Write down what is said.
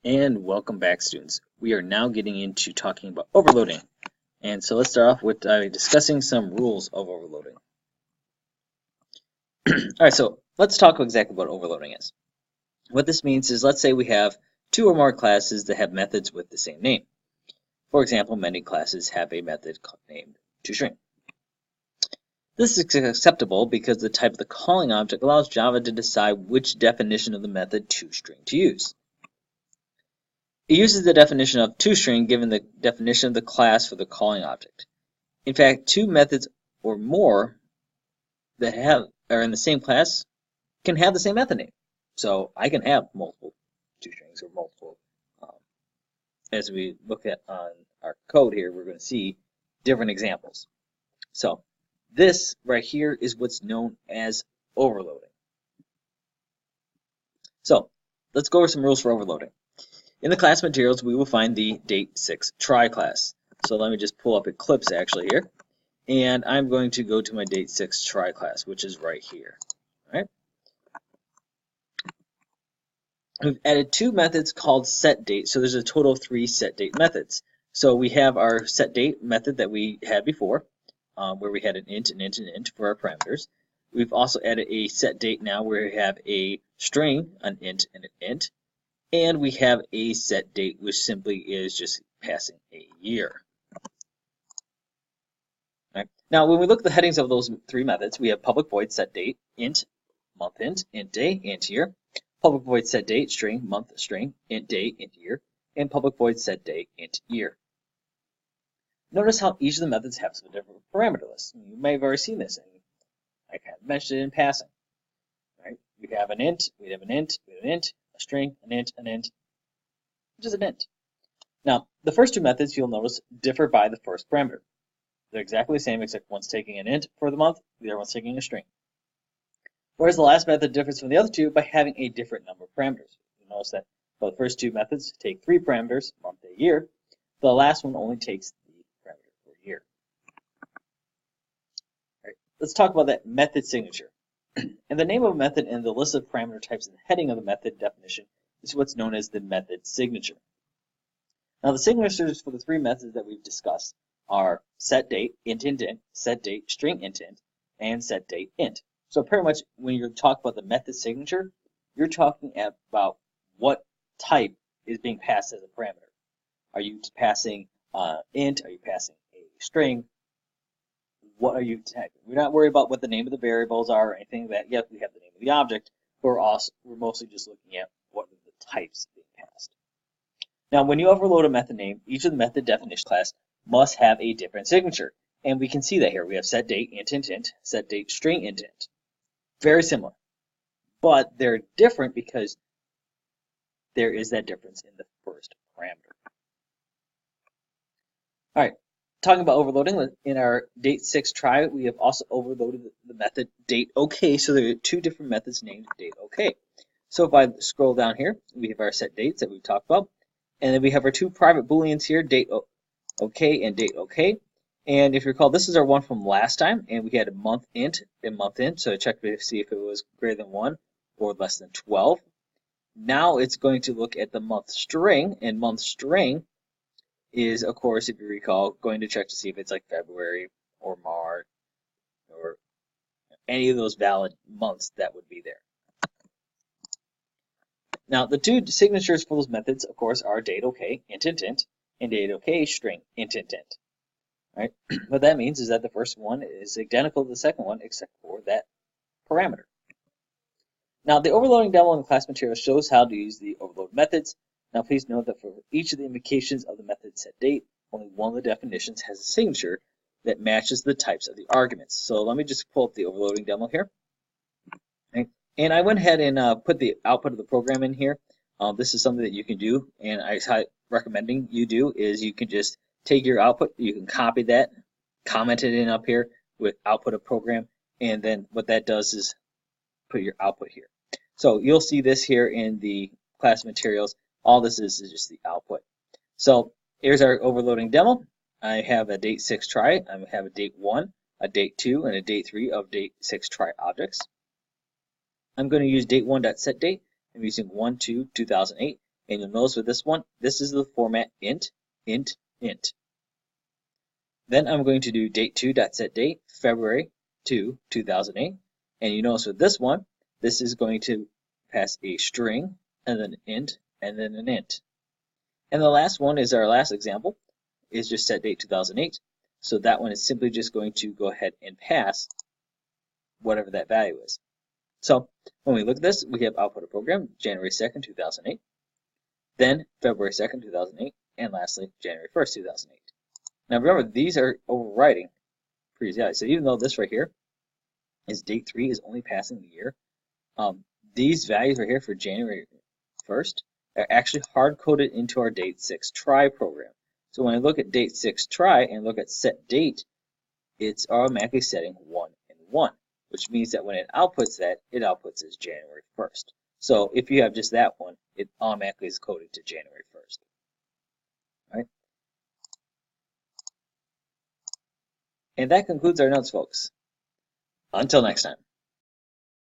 And welcome back, students. We are now getting into talking about overloading. And so let's start off with discussing some rules of overloading. All right, so let's talk exactly what overloading is. What this means is, let's say we have two or more classes that have methods with the same name. For example, many classes have a method named toString. This is acceptable because the type of the calling object allows Java to decide which definition of the method toString to use. It uses the definition of toString given the definition of the class for the calling object. In fact, two methods or more that are in the same class can have the same method name. So I can have multiple toStrings or multiple. As we look at on our code here, we're going to see different examples. So this right here is what's known as overloading. So let's go over some rules for overloading. In the class materials, we will find the date6 try class. So let me just pull up Eclipse actually here. And I'm going to go to my date6 try class, which is right here. All right. We've added two methods called setDate. So there's a total of three setDate methods. So we have our setDate method that we had before, where we had an int, an int, an int for our parameters. We've also added a setDate now where we have a string, an int, and an int. And we have a setDate, which simply is just passing a year. Right. Now, when we look at the headings of those three methods, we have public void setDate, int, month int day, int year, public void setDate, string, month, string, int day, int year, and public void setDate, int year. Notice how each of the methods have some different parameter lists. You may have already seen this, and I kind of mentioned it in passing. Right. We have an int, we have an int, we have an int, a string, an int, which is an int. Now, the first two methods, you'll notice, differ by the first parameter. They're exactly the same, except one's taking an int for the month, the other one's taking a string. Whereas the last method differs from the other two by having a different number of parameters. You notice that the first two methods take 3 parameters, month, day, year. The last one only takes the parameter for year. All right, let's talk about that method signature. And the name of a method and the list of parameter types in the heading of the method definition is what's known as the method signature. Now, the signatures for the three methods that we've discussed are setDate, int, setDate, string, int, and setDate, int. So pretty much when you talk about the method signature, you're talking about what type is being passed as a parameter. Are you passing int? Are you passing a string? What are you typing? We're not worried about what the name of the variables are or anything like that. Yes, we have the name of the object, but we're mostly just looking at what are the types being passed. Now, when you overload a method name, each of the method definition class must have a different signature. And we can see that here. We have setDate, int, setDate, string, int. Very similar. But they're different because there is that difference in the first parameter. All right. Talking about overloading, in our date6 try, we have also overloaded the method dateOK. So there are two different methods named dateOK. So if I scroll down here, we have our setDates that we've talked about. And then we have our two private booleans here, dateOK and dateOK. And if you recall, this is our one from last time, and we had a month int and month int. So I checked to see if it was greater than 1 or less than 12. Now it's going to look at the month string, and month string is, of course, if you recall, going to check to see if it's like February or March or any of those valid months that would be there. Now, the two signatures for those methods, of course, are dateOK, int, and dateOK, string, int. Right? What that means is that the first one is identical to the second one, except for that parameter. Now, the overloading demo in the class material shows how to use the overload methods. Now, please note that for each of the indications of the method setDate, only one of the definitions has a signature that matches the types of the arguments. So let me just pull up the overloading demo here. Okay. And I went ahead and put the output of the program in here. This is something that you can do, and I recommending you do is you can just take your output, you can copy that, comment it in up here with output of program, and then what that does is put your output here. So you'll see this here in the class materials. All this is just the output. So here's our overloading demo. I have a date6 try, I have a date1, a date2, and a date3 of date6 try objects. I'm going to use date1.setDate. I'm using 1/2/2008, And you'll notice with this one, this is the format int, int, int. Then I'm going to do date2.setDate, February 2, 2008. And you notice with this one, this is going to pass a string, and then an int, and then an int. And the last one is our last example, is just setDate 2008. So that one is simply just going to go ahead and pass whatever that value is. So when we look at this, we have output a program, January 2nd, 2008, then February 2nd, 2008, and lastly, January 1st, 2008. Now remember, these are overriding previous values. So even though this right here is date 3 is only passing the year, these values right here for January 1st are actually hard-coded into our date 6 try program. So when I look at date 6 try and look at set date, it's automatically setting 1 and 1, which means that when it outputs that, it outputs as January 1st. So if you have just that one, it automatically is coded to January 1st. All right? And that concludes our notes, folks. Until next time.